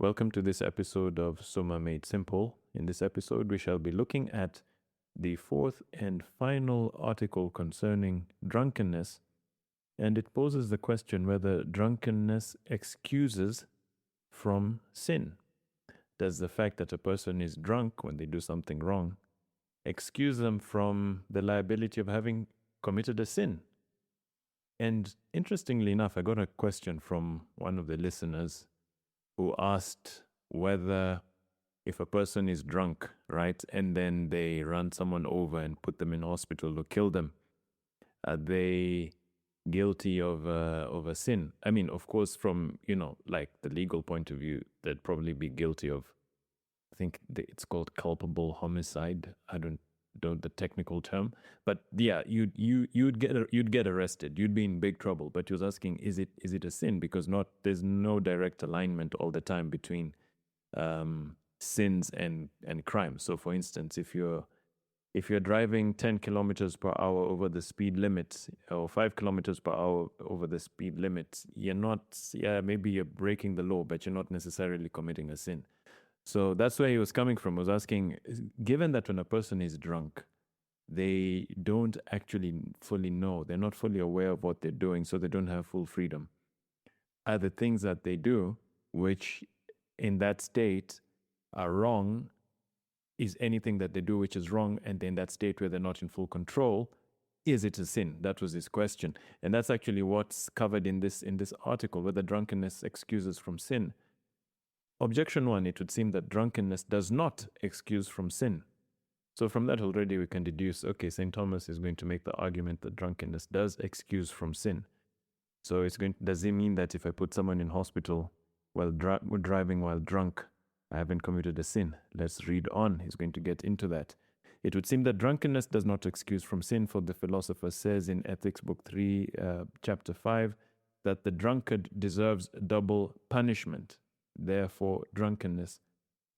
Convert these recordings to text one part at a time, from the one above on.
Welcome to this episode of Summa Made Simple. In this episode, we shall be looking at the fourth and final article concerning drunkenness, and it poses the question whether drunkenness excuses from sin. Does the fact that a person is drunk when they do something wrong excuse them from the liability of having committed a sin? And interestingly enough, I got a question from one of the listeners who asked whether if a person is drunk, right, and then they run someone over and put them in hospital or kill them, are they guilty of a sin? I mean, of course, from, like the legal point of view, they'd probably be guilty of, I think it's called culpable homicide. I don't know the technical term, but yeah, you'd get arrested. You'd be in big trouble. But he was asking, is it a sin? Because there's no direct alignment all the time between sins and crime. So, for instance, if you're driving 10 kilometers per hour over the speed limit or 5 kilometers per hour over the speed limit, maybe you're breaking the law, but you're not necessarily committing a sin. So that's where he was coming from. He was asking, given that when a person is drunk, they don't actually fully know, they're not fully aware of what they're doing, so they don't have full freedom. Are the things that they do, which in that state are wrong, is anything that they do which is wrong, and in that state where they're not in full control, is it a sin? That was his question. And that's actually what's covered in this article, whether drunkenness excuses from sin. Objection 1, it would seem that drunkenness does not excuse from sin. So from that already we can deduce, okay, St. Thomas is going to make the argument that drunkenness does excuse from sin. So does it mean that if I put someone in hospital while driving while drunk, I haven't committed a sin? Let's read on. He's going to get into that. It would seem that drunkenness does not excuse from sin, for the philosopher says in Ethics Book 3, Chapter 5, that the drunkard deserves double punishment. Therefore, drunkenness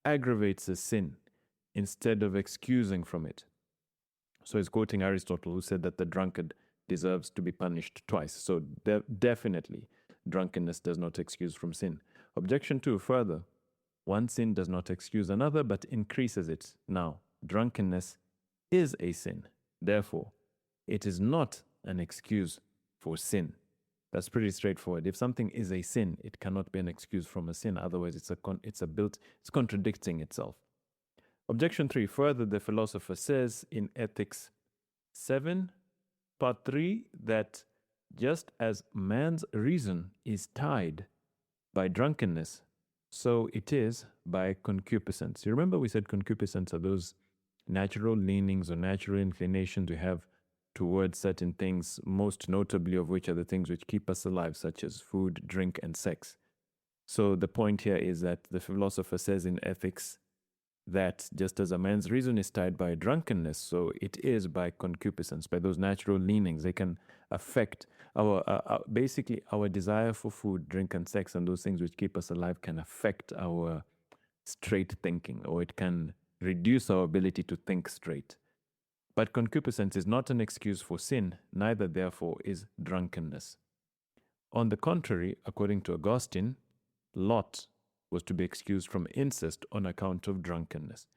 aggravates a sin instead of excusing from it. So he's quoting Aristotle, who said that the drunkard deserves to be punished twice. So definitely, drunkenness does not excuse from sin. Objection 2, further, one sin does not excuse another, but increases it. Now, drunkenness is a sin. Therefore, it is not an excuse for sin. That's pretty straightforward. If something is a sin, it cannot be an excuse from a sin. Otherwise, it's contradicting itself. Objection 3. Further, the philosopher says in Ethics 7, Part 3, that just as man's reason is tied by drunkenness, so it is by concupiscence. You remember we said concupiscence are those natural leanings or natural inclinations we have towards certain things, most notably of which are the things which keep us alive, such as food, drink, and sex. So the point here is that the philosopher says in Ethics that just as a man's reason is tied by drunkenness, so it is by concupiscence, by those natural leanings. They can affect basically our desire for food, drink, and sex, and those things which keep us alive can affect our straight thinking, or it can reduce our ability to think straight. But concupiscence is not an excuse for sin, neither therefore is drunkenness. On the contrary, according to Augustine, Lot was to be excused from incest on account of drunkenness.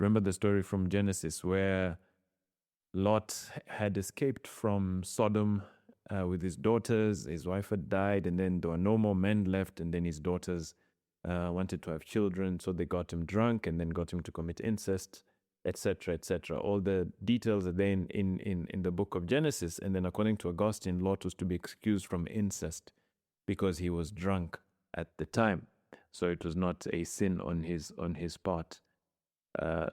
Remember the story from Genesis where Lot had escaped from Sodom with his daughters. His wife had died, and then there were no more men left, and then his daughters wanted to have children, so they got him drunk and then got him to commit incest, etc., etc. All the details are then in the book of Genesis. And then according to Augustine, Lot was to be excused from incest because he was drunk at the time. So it was not a sin on his part.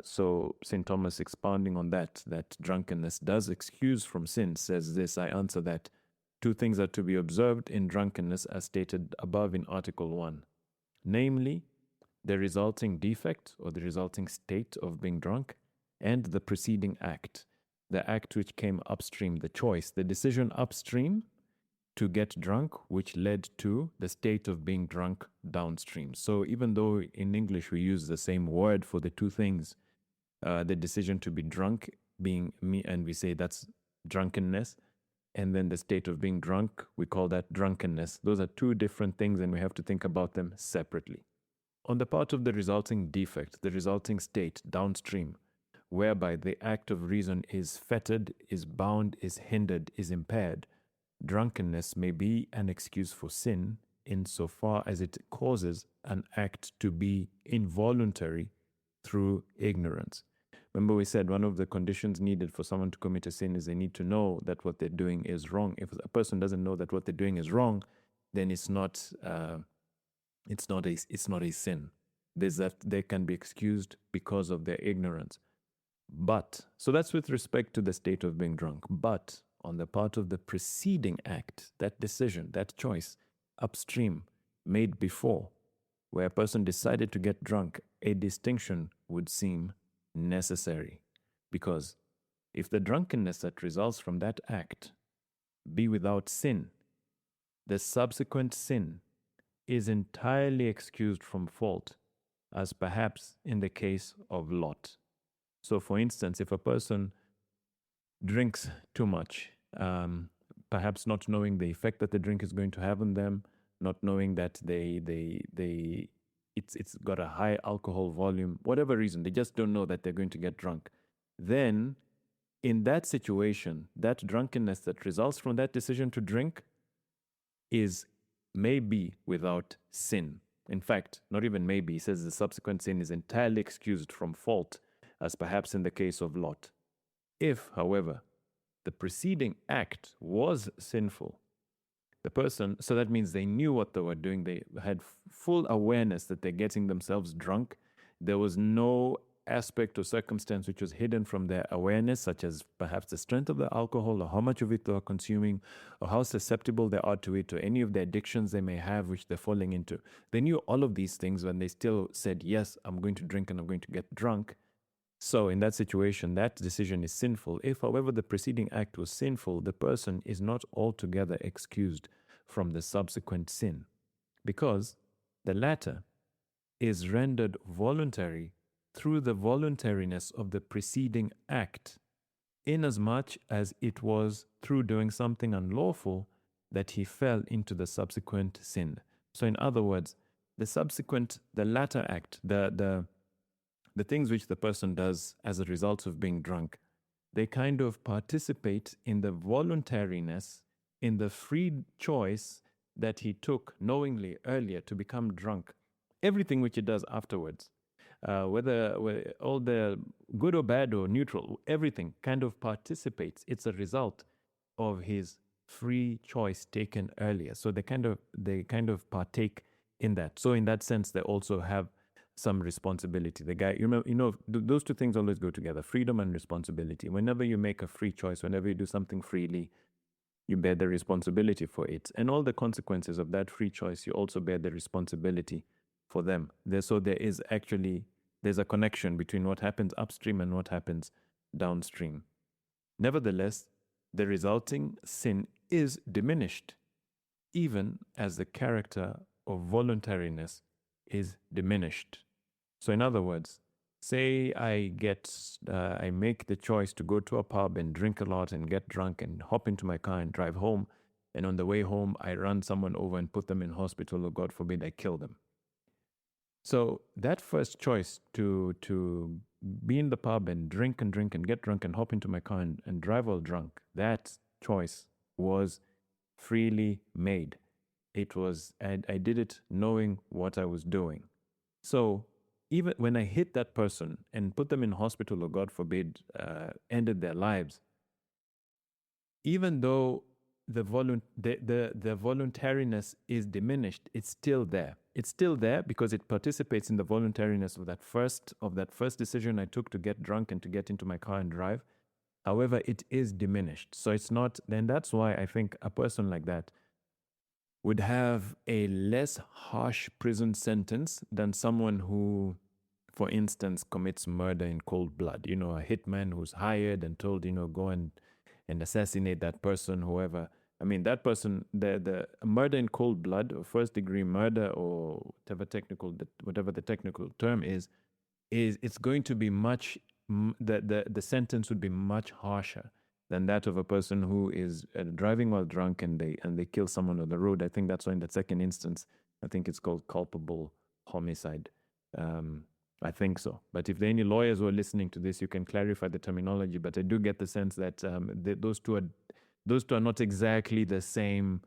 So St. Thomas, expounding on that drunkenness does excuse from sin, says this: I answer that 2 things are to be observed in drunkenness as stated above in Article 1. Namely, the resulting defect or the resulting state of being drunk, and the preceding act, the act which came upstream, the choice, the decision upstream to get drunk, which led to the state of being drunk downstream. So even though in English we use the same word for the 2 things, the decision to be drunk being me, and we say that's drunkenness, and then the state of being drunk, we call that drunkenness. Those are 2 different things, and we have to think about them separately. on the part of the resulting defect, the resulting state downstream, whereby the act of reason is fettered, is bound, is hindered, is impaired, drunkenness may be an excuse for sin insofar as it causes an act to be involuntary through ignorance. Remember, we said one of the conditions needed for someone to commit a sin is they need to know that what they're doing is wrong. If a person doesn't know that what they're doing is wrong, then it's not a sin. There's that they can be excused because of their ignorance. But so that's with respect to the state of being drunk. But on the part of the preceding act, that decision, that choice upstream made before, where a person decided to get drunk, a distinction would seem necessary. Because if the drunkenness that results from that act be without sin, the subsequent sin is entirely excused from fault, as perhaps in the case of Lot. So, for instance, if a person drinks too much, perhaps not knowing the effect that the drink is going to have on them, not knowing that it's got a high alcohol volume, whatever reason, they just don't know that they're going to get drunk. Then, in that situation, that drunkenness that results from that decision to drink may be without sin. In fact, not even maybe. He says the subsequent sin is entirely excused from fault, as perhaps in the case of Lot. If, however, the preceding act was sinful, the person, so that means they knew what they were doing, they had full awareness that they're getting themselves drunk. There was no aspect or circumstance which was hidden from their awareness, such as perhaps the strength of the alcohol or how much of it they are consuming or how susceptible they are to it or any of the addictions they may have which they're falling into. They knew all of these things when they still said, yes, I'm going to drink and I'm going to get drunk. So in that situation, that decision is sinful. If, however, the preceding act was sinful, the person is not altogether excused from the subsequent sin, because the latter is rendered voluntary through the voluntariness of the preceding act, inasmuch as it was through doing something unlawful that he fell into the subsequent sin. So in other words, the latter act, the things which the person does as a result of being drunk, they kind of participate in the voluntariness, in the free choice that he took knowingly earlier to become drunk. Everything which he does afterwards, whether all the good or bad or neutral, everything kind of participates. It's a result of his free choice taken earlier. So they kind of partake in that. So in that sense, they also have some responsibility. The guy, those two things always go together: freedom and responsibility. Whenever you make a free choice, whenever you do something freely, you bear the responsibility for it, and all the consequences of that free choice, you also bear the responsibility for them. There's a connection between what happens upstream and what happens downstream. Nevertheless, the resulting sin is diminished, even as the character of voluntariness is diminished. So in other words, say I make the choice to go to a pub and drink a lot and get drunk and hop into my car and drive home, and on the way home I run someone over and put them in hospital, or God forbid I kill them. So that first choice to be in the pub and drink and get drunk and hop into my car and drive all drunk, that choice was freely made. I did it knowing what I was doing. So even when I hit that person and put them in hospital, or God forbid, ended their lives, even though the voluntariness is diminished, it's still there. It's still there because it participates in the voluntariness of that first decision I took to get drunk and to get into my car and drive. However, it is diminished. So it's not, then that's why I think a person like that would have a less harsh prison sentence than someone who, for instance, commits murder in cold blood. A hitman who's hired and told, go and assassinate that person, whoever. I mean, that person, the murder in cold blood, or first degree murder, or whatever the technical term is it's going to be the sentence would be much harsher than that of a person who is driving while drunk and they kill someone on the road. I think that's why in that second instance, I think it's called culpable homicide. I think so. But if there are any lawyers who are listening to this, you can clarify the terminology. But I do get the sense that those two are not exactly the same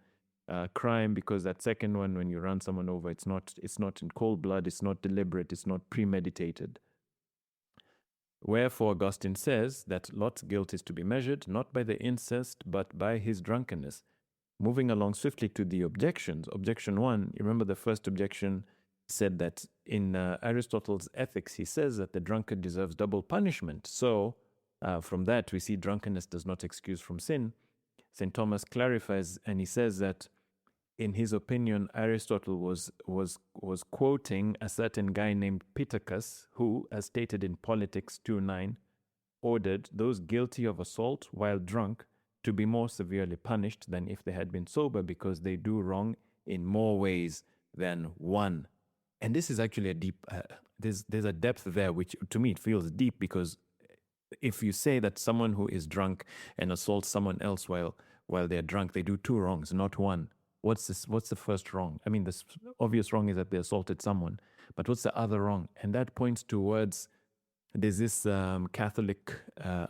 crime, because that second one, when you run someone over, it's not in cold blood, it's not deliberate, it's not premeditated. Wherefore Augustine says that Lot's guilt is to be measured not by the incest but by his drunkenness. Moving along swiftly to the objections. Objection 1, you remember the first objection said that in Aristotle's Ethics, he says that the drunkard deserves double punishment. So from that, we see drunkenness does not excuse from sin. St. Thomas clarifies, and he says that in his opinion, Aristotle was quoting a certain guy named Pittacus, who, as stated in Politics 2:9, ordered those guilty of assault while drunk to be more severely punished than if they had been sober, because they do wrong in more ways than one. And this is actually a deep, there's a depth there, which to me it feels deep, because if you say that someone who is drunk and assaults someone else while they're drunk, they do two wrongs, not one. What's the first wrong? I mean, the obvious wrong is that they assaulted someone, but what's the other wrong? And that points towards, there's this Catholic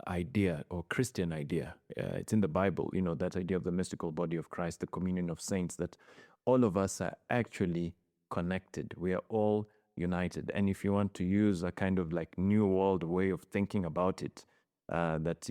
idea or Christian idea. It's in the Bible, that idea of the mystical body of Christ, the communion of saints, that all of us are actually connected. We are all united. And if you want to use a kind of like New World way of thinking about it, that,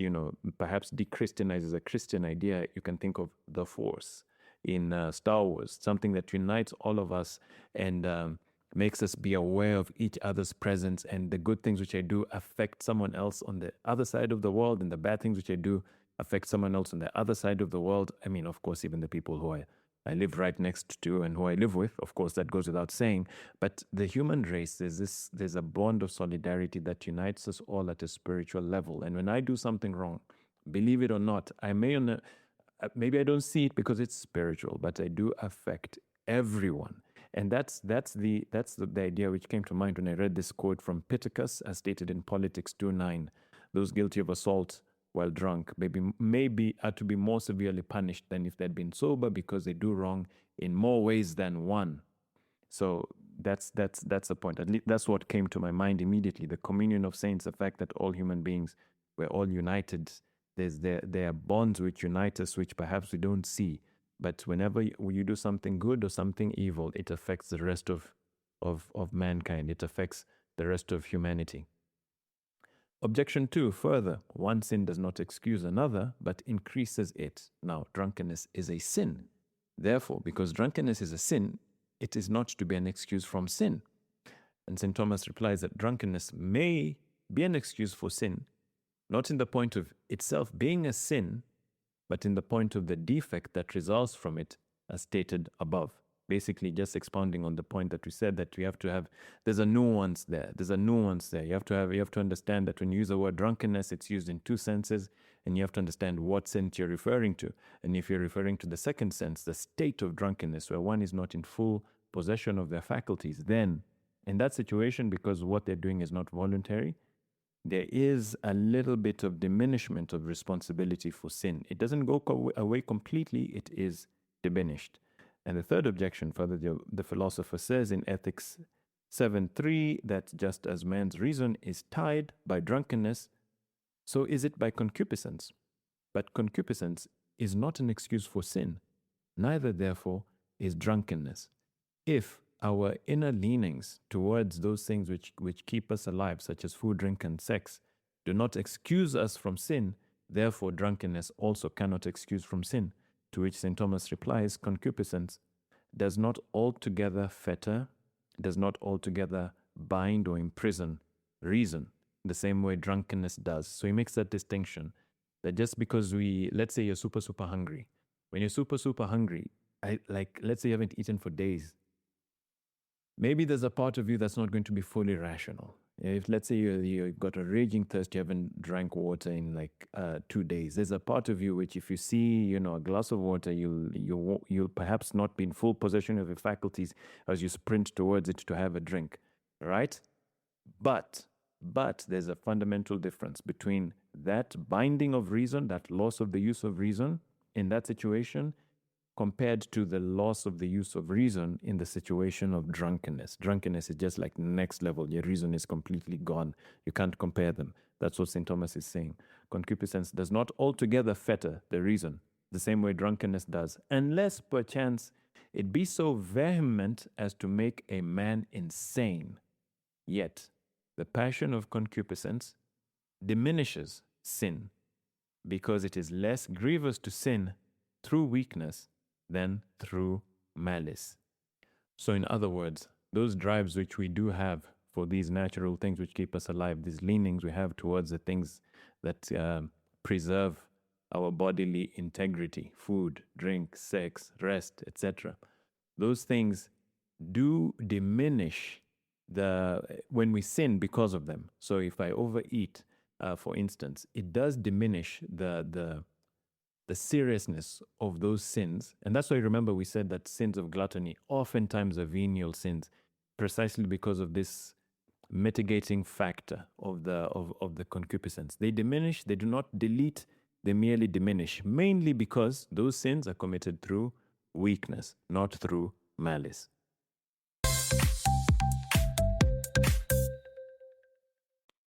perhaps de-Christianizes a Christian idea, you can think of the Force in Star Wars, something that unites all of us and makes us be aware of each other's presence, and the good things which I do affect someone else on the other side of the world, and the bad things which I do affect someone else on the other side of the world. I mean, of course, even the people who I live right next to and who I live with, of course, that goes without saying. But the human race, there's a bond of solidarity that unites us all at a spiritual level. And when I do something wrong, believe it or not, I may maybe I don't see it because it's spiritual, but I do affect everyone. And that's the idea which came to mind when I read this quote from Pittacus, as stated in Politics 2:9. Those guilty of assault while drunk maybe are to be more severely punished than if they'd been sober, because they do wrong in more ways than one. So that's the point. At least that's what came to my mind immediately. The communion of saints, the fact that all human beings, we're all united. There are bonds which unite us, which perhaps we don't see. But whenever you do something good or something evil, it affects the rest of mankind. It affects the rest of humanity. Objection 2, further, one sin does not excuse another, but increases it. Now, drunkenness is a sin. Therefore, because drunkenness is a sin, it is not to be an excuse from sin. And St. Thomas replies that drunkenness may be an excuse for sin, not in the point of itself being a sin, but in the point of the defect that results from it, as stated above. Basically, just expounding on the point that we said, that we have to have, there's a nuance there. You have to understand that when you use the word drunkenness, it's used in two senses, and you have to understand what sense you're referring to. And if you're referring to the second sense, the state of drunkenness, where one is not in full possession of their faculties, then in that situation, because what they're doing is not voluntary, there is a little bit of diminishment of responsibility for sin. It doesn't go away completely, it is diminished. And the third objection, further, the philosopher says in Ethics 7:3 that just as man's reason is tied by drunkenness, so is it by concupiscence. But concupiscence is not an excuse for sin, neither, therefore, is drunkenness. If our inner leanings towards those things which keep us alive, such as food, drink, and sex, do not excuse us from sin, therefore drunkenness also cannot excuse from sin. To which St. Thomas replies, concupiscence does not altogether fetter, does not altogether bind or imprison reason, the same way drunkenness does. So he makes that distinction, that just because let's say you're super, super hungry. When you're super, super hungry, let's say you haven't eaten for days, maybe there's a part of you that's not going to be fully rational. If, let's say, you've got a raging thirst, you haven't drank water in 2 days, there's a part of you which, if you see, a glass of water, you'll perhaps not be in full possession of your faculties as you sprint towards it to have a drink, right? But there's a fundamental difference between that binding of reason, that loss of the use of reason in that situation, compared to the loss of the use of reason in the situation of drunkenness. Drunkenness is just like next level. Your reason is completely gone. You can't compare them. That's what St. Thomas is saying. Concupiscence does not altogether fetter the reason, the same way drunkenness does, unless perchance it be so vehement as to make a man insane. Yet, the passion of concupiscence diminishes sin, because it is less grievous to sin through weakness than through malice. So, in other words, those drives which we do have for these natural things which keep us alive, these leanings we have towards the things that preserve our bodily integrity, food, drink, sex, rest, etc., those things do diminish when we sin because of them. So if I overeat, for instance, it does diminish the seriousness of those sins. And that's why, remember, we said that sins of gluttony oftentimes are venial sins, precisely because of this mitigating factor of the concupiscence. They diminish, they do not delete, they merely diminish, mainly because those sins are committed through weakness, not through malice.